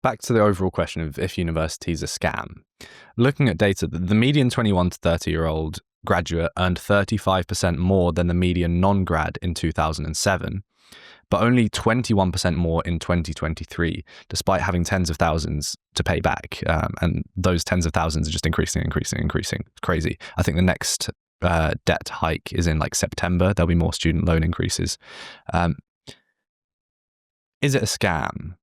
back to the overall question of if university is a scam. Looking at data, the median 21 to 30-year-old graduate earned 35% more than the median non-grad in 2007, but only 21% more in 2023, despite having tens of thousands to pay back. And those tens of thousands are just increasing. It's crazy. I think the next debt hike is in like September. There'll be more student loan increases. Is it a scam?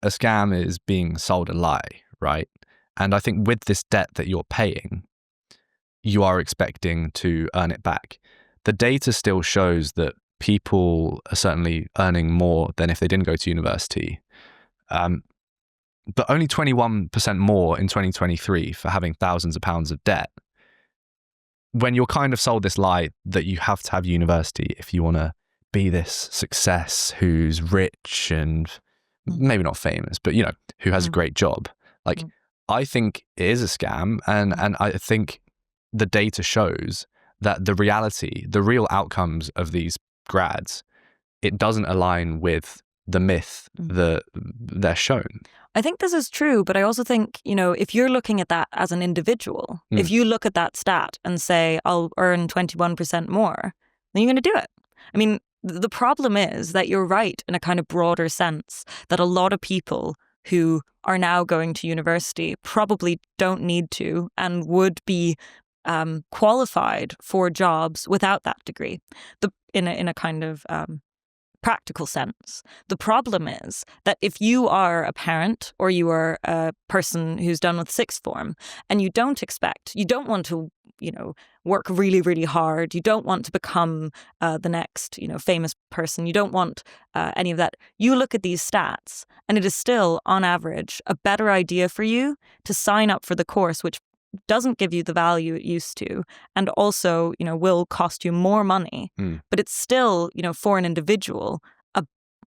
A scam is being sold a lie, right? And I think with this debt that you're paying, you are expecting to earn it back. The data still shows that people are certainly earning more than if they didn't go to university. But only 21% more in 2023 for having thousands of pounds of debt. When you're kind of sold this lie that you have to have university if you want to be this success who's rich and maybe not famous, but, you know, who has a great job. Like, I think it is a scam. And I think the data shows that the reality, the real outcomes of these grads, it doesn't align with the myth that they're shown. I think this is true, but I also think, you know, if you're looking at that as an individual, if you look at that stat and say, I'll earn 21% more, then you're going to do it. I mean, the problem is that you're right in a kind of broader sense that a lot of people who are now going to university probably don't need to and would be qualified for jobs without that degree, in a kind of practical sense. The problem is that if you are a parent or you are a person who's done with sixth form and you don't want to, you know, work really, really hard. You don't want to become the next, you know, famous person. You don't want any of that. You look at these stats and it is still, on average, a better idea for you to sign up for the course, which doesn't give you the value it used to, and also, you know, will cost you more money. But it's still, you know, for an individual,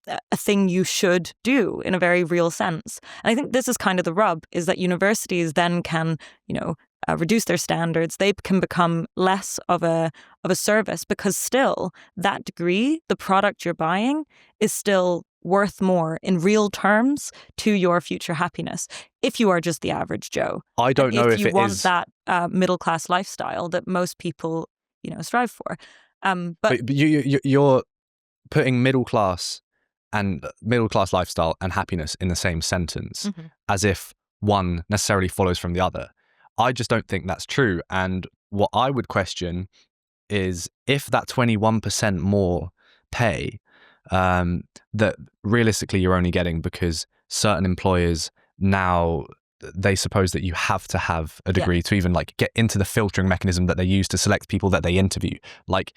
a thing you should do in a very real sense. And I think this is kind of the rub, is that universities then can, you know, reduce their standards. They can become less of a service, because still that degree, the product you're buying, is still worth more in real terms to your future happiness if you are just the average Joe. I don't know if you it want is that middle class lifestyle that most people, you know, strive for. But you're putting middle class lifestyle and happiness in the same sentence, as if one necessarily follows from the other. I just don't think that's true. And what I would question is if that 21% more pay that realistically you're only getting because certain employers now, they suppose that you have to have a degree to even like get into the filtering mechanism that they use to select people that they interview. Like,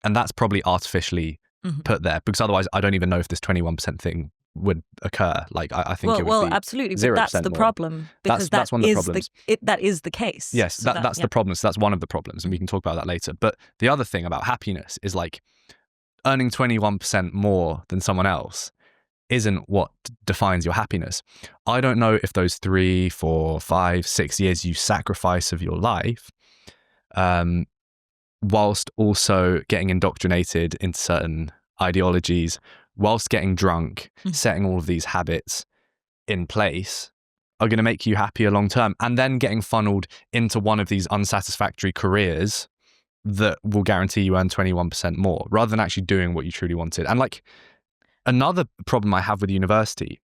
and that's probably artificially put there, because otherwise I don't even know if this 21% thing would occur. Like, I think it would be absolutely, 0% but that's the more. problem, because that's one of the problems. That is the case. Yes, so that's the problem. So that's one of the problems, and we can talk about that later. But the other thing about happiness is, like, earning 21% more than someone else isn't what defines your happiness. I don't know if those 3, 4, 5, 6 years you sacrifice of your life, whilst also getting indoctrinated into certain ideologies, whilst getting drunk, setting all of these habits in place, are going to make you happier long term, and then getting funneled into one of these unsatisfactory careers that will guarantee you earn 21% more, rather than actually doing what you truly wanted. And like, another problem I have with university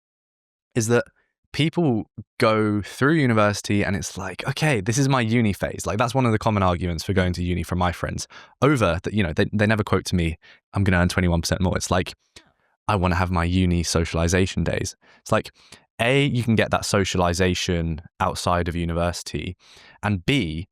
is that people go through university and it's like, okay, this is my uni phase. Like, that's one of the common arguments for going to uni from my friends, over that, you know, they never quote to me, I'm going to earn 21% more. It's like, I want to have my uni socialization days. It's like, A, you can get that socialization outside of university, and B,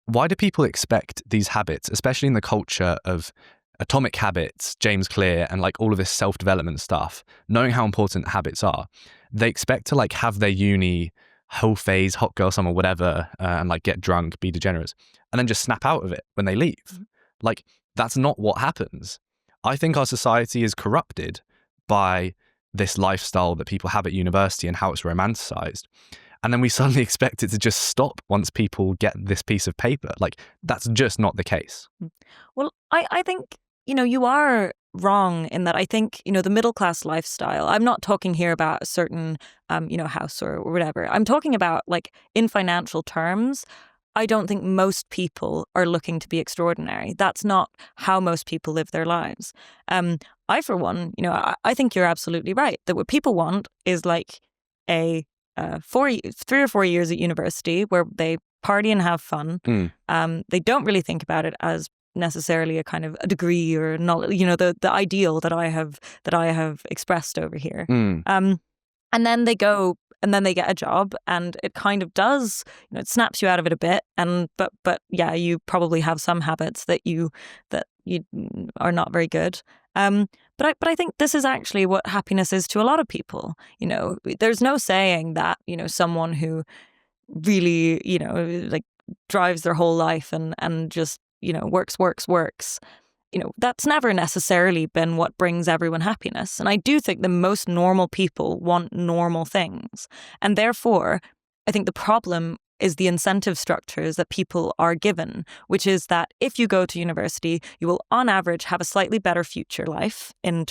why do people expect these habits, especially in the culture of Atomic Habits, James Clear, and like all of this self-development stuff, knowing how important habits are, they expect to like have their uni whole phase, hot girl summer, whatever, and like get drunk, be degenerates, and then just snap out of it when they leave. Like, that's not what happens. I think our society is corrupted by this lifestyle that people have at university and how it's romanticized. And then we suddenly expect it to just stop once people get this piece of paper. Like, that's just not the case. Well, I think, you know, you are wrong in that I think, the middle class lifestyle, I'm not talking here about a certain, house or whatever. I'm talking about like in financial terms. I don't think most people are looking to be extraordinary. That's not how most people live their lives. I, for one, I think you're absolutely right that what people want is like a 3 or 4 years at university where they party and have fun. They don't really think about it as necessarily a kind of a degree or the ideal that I have expressed over here. And then they go and then they get a job, and it kind of does, it snaps you out of it a bit. And but yeah, you probably have some habits that you are not very good. But I think this is actually what happiness is to a lot of people. There's no saying that someone who really like drives their whole life and just works. That's never necessarily been what brings everyone happiness. And I do think the most normal people want normal things. And therefore, I think the problem is the incentive structures that people are given, which is that if you go to university, you will on average have a slightly better future life in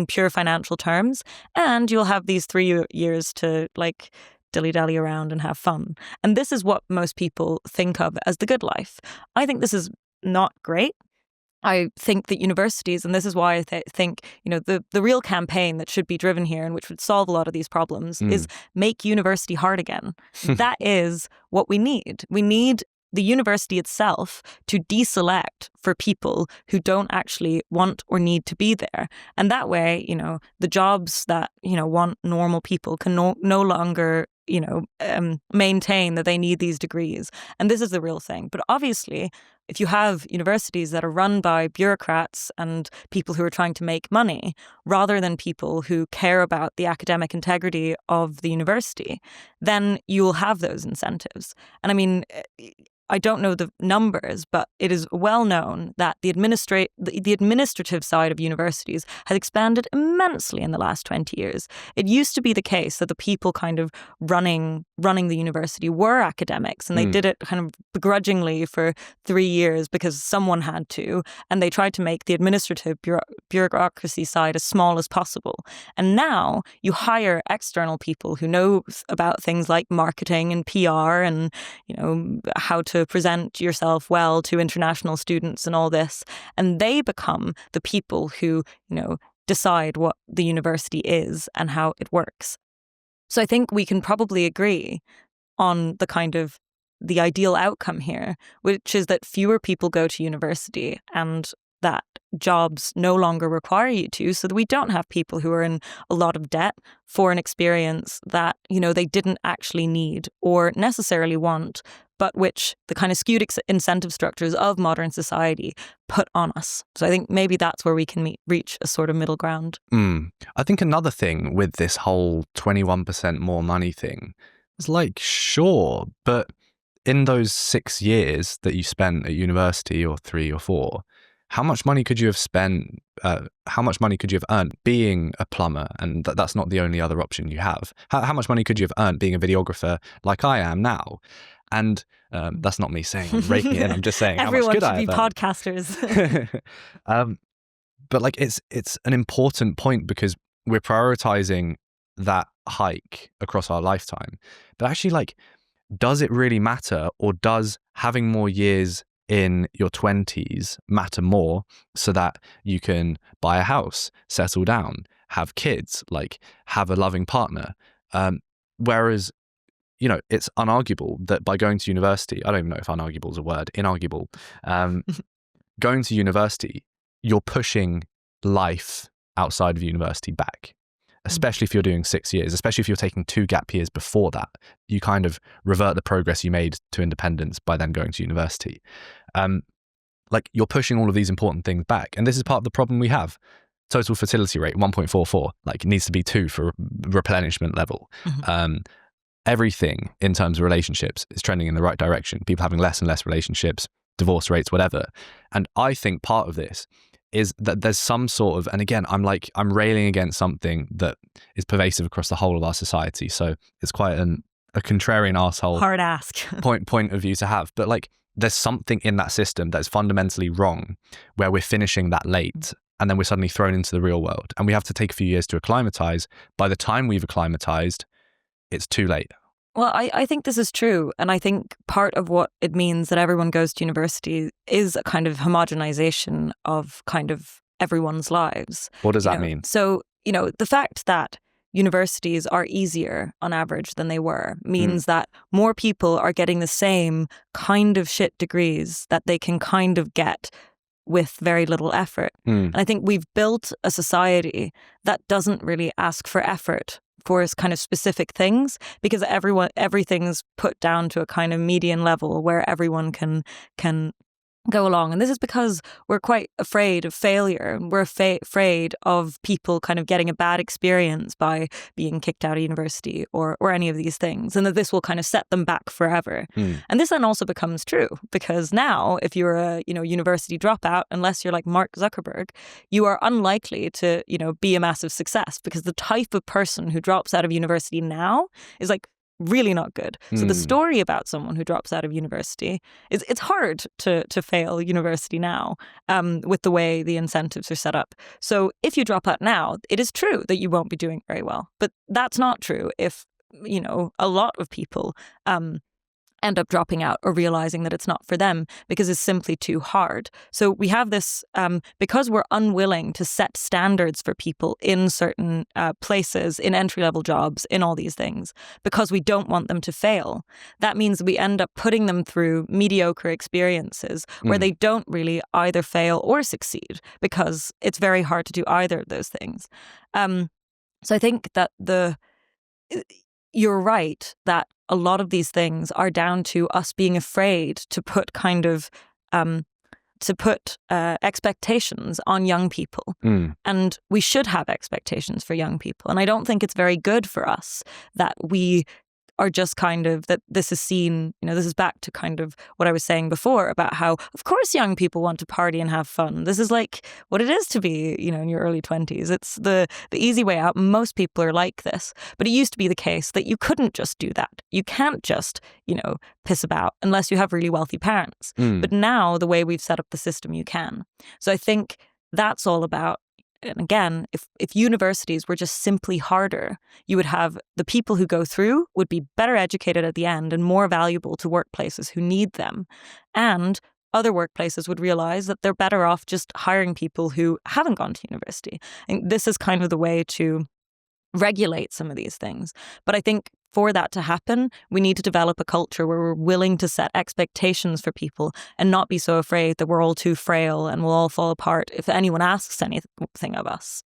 pure financial terms. And you'll have these 3 years to like dilly-dally around and have fun. And this is what most people think of as the good life. I think this is not great. I think that universities, and this is why I think, the real campaign that should be driven here and which would solve a lot of these problems is make university hard again. That is what we need. We need the university itself to deselect for people who don't actually want or need to be there. And that way, the jobs that, want normal people can no longer maintain that they need these degrees. And this is the real thing. But obviously, if you have universities that are run by bureaucrats and people who are trying to make money, rather than people who care about the academic integrity of the university, then you will have those incentives. And I mean, I don't know the numbers, but it is well known that the administrative side of universities has expanded immensely in the last 20 years. It used to be the case that the people kind of running the university were academics, and they did it kind of begrudgingly for 3 years because someone had to, and they tried to make the administrative bureaucracy side as small as possible. And now you hire external people who know about things like marketing and PR and, how to present yourself well to international students and all this. And they become the people who, decide what the university is and how it works. So I think we can probably agree on the kind of the ideal outcome here, which is that fewer people go to university and that jobs no longer require you to, so that we don't have people who are in a lot of debt for an experience that, they didn't actually need or necessarily want, but which the kind of skewed incentive structures of modern society put on us. So I think maybe that's where we can reach a sort of middle ground. I think another thing with this whole 21% more money thing is like, sure, but in those 6 years that you spent at university, or 3 or 4, how much money could you have spent? How much money could you have earned being a plumber? And that's not the only other option you have. How much money could you have earned being a videographer like I am now? And that's not me saying I'm raking it in. I'm just saying how much could I have Everyone should be podcasters. But like it's an important point because we're prioritizing that hike across our lifetime. But actually, like, does it really matter, or does having more years in your 20s matter more so that you can buy a house, settle down, have kids, like have a loving partner? Whereas, it's unarguable that by going to university, I don't even know if unarguable is a word, inarguable, going to university, you're pushing life outside of university back, especially if you're doing 6 years, especially if you're taking 2 gap years before that. You kind of revert the progress you made to independence by then going to university. Like, you're pushing all of these important things back. And this is part of the problem we have. Total fertility rate, 1.44, like it needs to be 2 for replenishment level. Everything in terms of relationships is trending in the right direction. People having less and less relationships, divorce rates, whatever. And I think part of this is that there's some sort of, and again, I'm railing against something that is pervasive across the whole of our society. So it's quite a contrarian arsehole hard ask point of view to have. But like, there's something in that system that's fundamentally wrong, where we're finishing that late and then we're suddenly thrown into the real world. And we have to take a few years to acclimatize. By the time we've acclimatized, it's too late. Well, I think this is true. And I think part of what it means that everyone goes to university is a kind of homogenization of kind of everyone's lives. What does that mean? So, the fact that universities are easier on average than they were means that more people are getting the same kind of shit degrees that they can kind of get with very little effort. And I think we've built a society that doesn't really ask for effort for kind of specific things, because everything's put down to a kind of median level where everyone can go along. And this is because we're quite afraid of failure. We're afraid of people kind of getting a bad experience by being kicked out of university or any of these things, and that this will kind of set them back forever. And this then also becomes true, because now if you're a university dropout, unless you're like Mark Zuckerberg, you are unlikely to be a massive success, because the type of person who drops out of university now is like really not good. So the story about someone who drops out of university is it's hard to fail university now with the way the incentives are set up. So if you drop out now, it is true that you won't be doing very well. But that's not true if, a lot of people end up dropping out or realizing that it's not for them because it's simply too hard. So we have this, because we're unwilling to set standards for people in certain places, in entry-level jobs, in all these things, because we don't want them to fail. That means we end up putting them through mediocre experiences where they don't really either fail or succeed, because it's very hard to do either of those things. So I think that you're right that a lot of these things are down to us being afraid to put expectations on young people. And we should have expectations for young people. And I don't think it's very good for us that we are just kind of, that this is seen, this is back to kind of what I was saying before about how, of course, young people want to party and have fun. This is like what it is to be, in your early 20s. It's the easy way out. Most people are like this. But it used to be the case that you couldn't just do that. You can't just, piss about unless you have really wealthy parents. But now, the way we've set up the system, you can. So I think that's all about. And again, if universities were just simply harder, you would have the people who go through would be better educated at the end and more valuable to workplaces who need them. And other workplaces would realize that they're better off just hiring people who haven't gone to university. And this is kind of the way to regulate some of these things. But I think for that to happen, we need to develop a culture where we're willing to set expectations for people and not be so afraid that we're all too frail and we'll all fall apart if anyone asks anything of us.